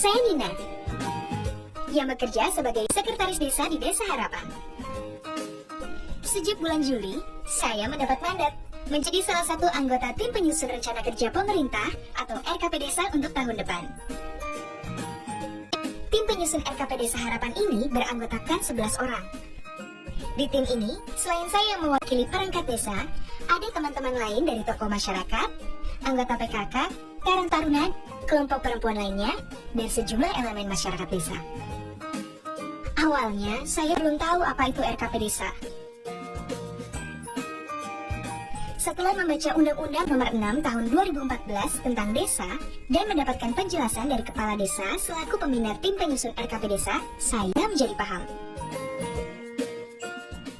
Saya Nina, yang bekerja sebagai sekretaris desa di Desa Harapan. Sejak bulan Juli, saya mendapat mandat menjadi salah satu anggota tim penyusun rencana kerja pemerintah atau RKP Desa untuk tahun depan. Tim penyusun RKP Desa Harapan ini beranggotakan 11 orang. Di tim ini, selain saya yang mewakili perangkat desa, ada teman-teman lain dari tokoh masyarakat, anggota PKK, Karang Taruna, kelompok perempuan lainnya, dan sejumlah elemen masyarakat desa. Awalnya, saya belum tahu apa itu RKP Desa. Setelah membaca Undang-Undang Nomor 6 Tahun 2014 tentang desa dan mendapatkan penjelasan dari Kepala Desa selaku pembina tim penyusun RKP Desa, saya menjadi paham.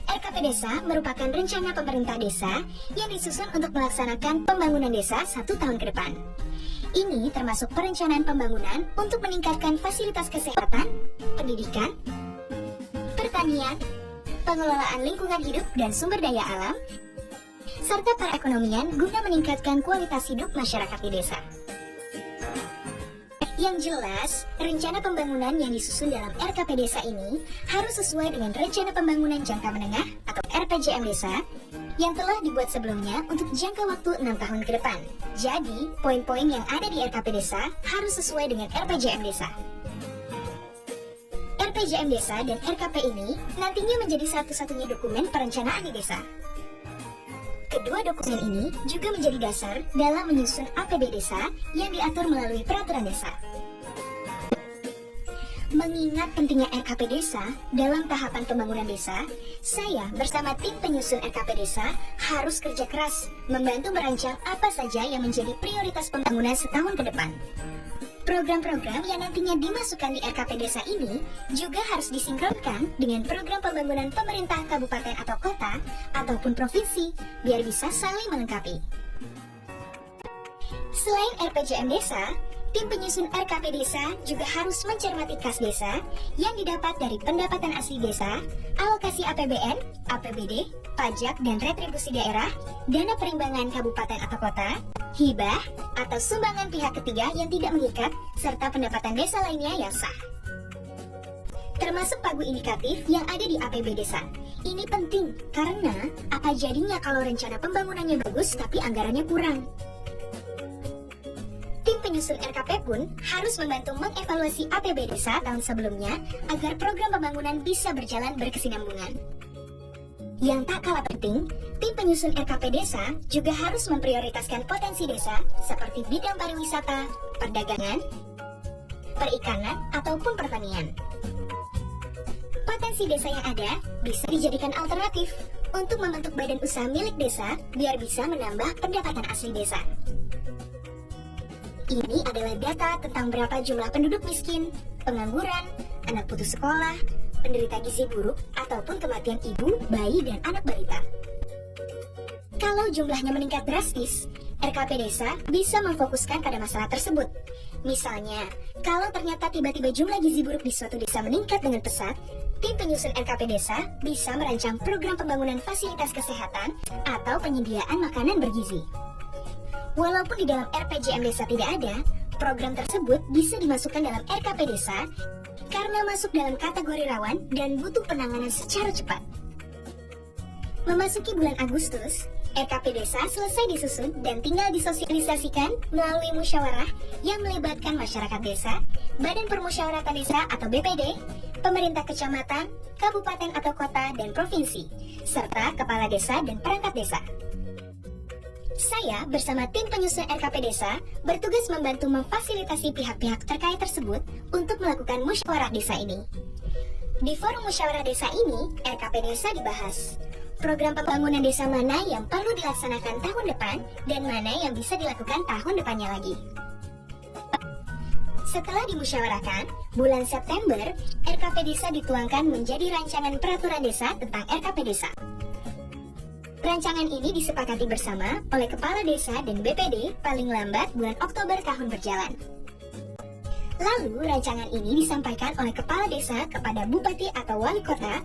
RKP Desa merupakan rencana pemerintah desa yang disusun untuk melaksanakan pembangunan desa 1 tahun ke depan. Ini termasuk perencanaan pembangunan untuk meningkatkan fasilitas kesehatan, pendidikan, pertanian, pengelolaan lingkungan hidup dan sumber daya alam, serta perekonomian guna meningkatkan kualitas hidup masyarakat di desa. Yang jelas, rencana pembangunan yang disusun dalam RKP Desa ini harus sesuai dengan rencana pembangunan jangka menengah atau RPJM Desa yang telah dibuat sebelumnya untuk jangka waktu 6 tahun ke depan. Jadi, poin-poin yang ada di RKP Desa harus sesuai dengan RPJM Desa. RPJM Desa dan RKP ini nantinya menjadi satu-satunya dokumen perencanaan di desa. Kedua dokumen ini juga menjadi dasar dalam menyusun APB Desa yang diatur melalui peraturan desa. Mengingat pentingnya RKP Desa dalam tahapan pembangunan desa, saya bersama tim penyusun RKP Desa harus kerja keras membantu merancang apa saja yang menjadi prioritas pembangunan setahun ke depan. Program-program yang nantinya dimasukkan di RKP Desa ini juga harus disinkronkan dengan program pembangunan pemerintah kabupaten atau kota ataupun provinsi biar bisa saling melengkapi. Selain RPJM Desa, tim penyusun RKP Desa juga harus mencermati kas desa yang didapat dari pendapatan asli desa, alokasi APBN, APBD, pajak dan retribusi daerah, dana perimbangan kabupaten atau kota, hibah atau sumbangan pihak ketiga yang tidak mengikat, serta pendapatan desa lainnya yang sah. Termasuk pagu indikatif yang ada di APB Desa. Ini penting karena apa jadinya kalau rencana pembangunannya bagus tapi anggarannya kurang. Tim penyusun RKP pun harus membantu mengevaluasi APB Desa tahun sebelumnya agar program pembangunan bisa berjalan berkesinambungan. Yang tak kalah penting, tim penyusun RKP Desa juga harus memprioritaskan potensi desa seperti bidang pariwisata, perdagangan, perikanan, ataupun pertanian. Potensi desa yang ada bisa dijadikan alternatif untuk membentuk badan usaha milik desa biar bisa menambah pendapatan asli desa. Ini adalah data tentang berapa jumlah penduduk miskin, pengangguran, anak putus sekolah, penderita gizi buruk, ataupun kematian ibu, bayi, dan anak balita. Kalau jumlahnya meningkat drastis, RKP Desa bisa memfokuskan pada masalah tersebut. Misalnya, kalau ternyata tiba-tiba jumlah gizi buruk di suatu desa meningkat dengan pesat, tim penyusun RKP Desa bisa merancang program pembangunan fasilitas kesehatan atau penyediaan makanan bergizi. Walaupun di dalam RPJM Desa tidak ada, program tersebut bisa dimasukkan dalam RKP Desa karena masuk dalam kategori rawan dan butuh penanganan secara cepat. Memasuki bulan Agustus, RKP Desa selesai disusun dan tinggal disosialisasikan melalui musyawarah yang melibatkan masyarakat desa, Badan Permusyawaratan Desa atau BPD, pemerintah kecamatan, kabupaten atau kota, dan provinsi, serta kepala desa dan perangkat desa. Saya bersama tim penyusun RKP Desa bertugas membantu memfasilitasi pihak-pihak terkait tersebut untuk melakukan musyawarah desa ini. Di forum musyawarah desa ini, RKP Desa dibahas. Program pembangunan desa mana yang perlu dilaksanakan tahun depan dan mana yang bisa dilakukan tahun depannya lagi. Setelah dimusyawarahkan, bulan September, RKP Desa dituangkan menjadi Rancangan Peraturan Desa tentang RKP Desa. Rancangan ini disepakati bersama oleh Kepala Desa dan BPD paling lambat bulan Oktober tahun berjalan. Lalu, rancangan ini disampaikan oleh Kepala Desa kepada Bupati atau Wali Kota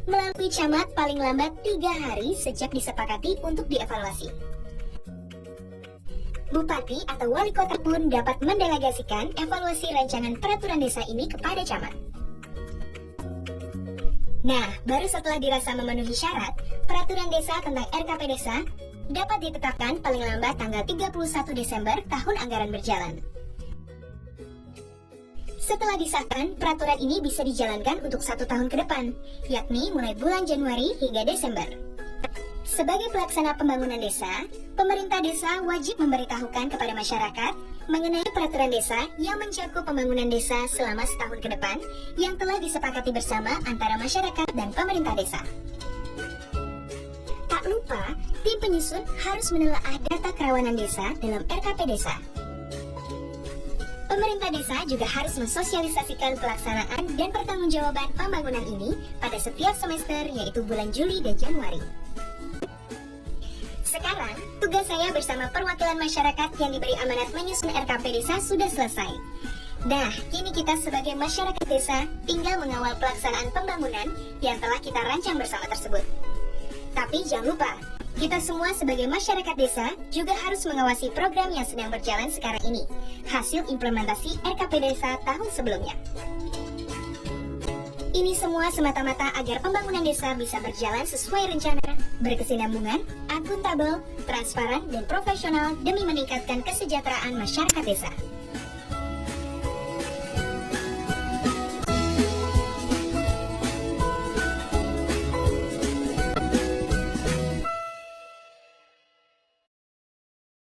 melalui camat paling lambat 3 hari sejak disepakati untuk dievaluasi. Bupati atau Wali Kota pun dapat mendelegasikan evaluasi rancangan peraturan desa ini kepada camat. Nah, baru setelah dirasa memenuhi syarat, peraturan desa tentang RKP Desa dapat ditetapkan paling lambat tanggal 31 Desember tahun anggaran berjalan. Setelah disahkan, peraturan ini bisa dijalankan untuk 1 tahun ke depan, yakni mulai bulan Januari hingga Desember. Sebagai pelaksana pembangunan desa, pemerintah desa wajib memberitahukan kepada masyarakat mengenai peraturan desa yang mencakup pembangunan desa selama setahun ke depan yang telah disepakati bersama antara masyarakat dan pemerintah desa. Tak lupa, tim penyusun harus menelaah data kerawanan desa dalam RKP Desa. Pemerintah desa juga harus mensosialisasikan pelaksanaan dan pertanggungjawaban pembangunan ini pada setiap semester, yaitu bulan Juli dan Januari. Sekarang, tugas saya bersama perwakilan masyarakat yang diberi amanat menyusun RKP Desa sudah selesai. Nah, kini kita sebagai masyarakat desa tinggal mengawal pelaksanaan pembangunan yang telah kita rancang bersama tersebut. Tapi jangan lupa, kita semua sebagai masyarakat desa juga harus mengawasi program yang sedang berjalan sekarang ini, hasil implementasi RKP Desa tahun sebelumnya. Ini semua semata-mata agar pembangunan desa bisa berjalan sesuai rencana, berkesinambungan, akuntabel, transparan, dan profesional demi meningkatkan kesejahteraan masyarakat desa.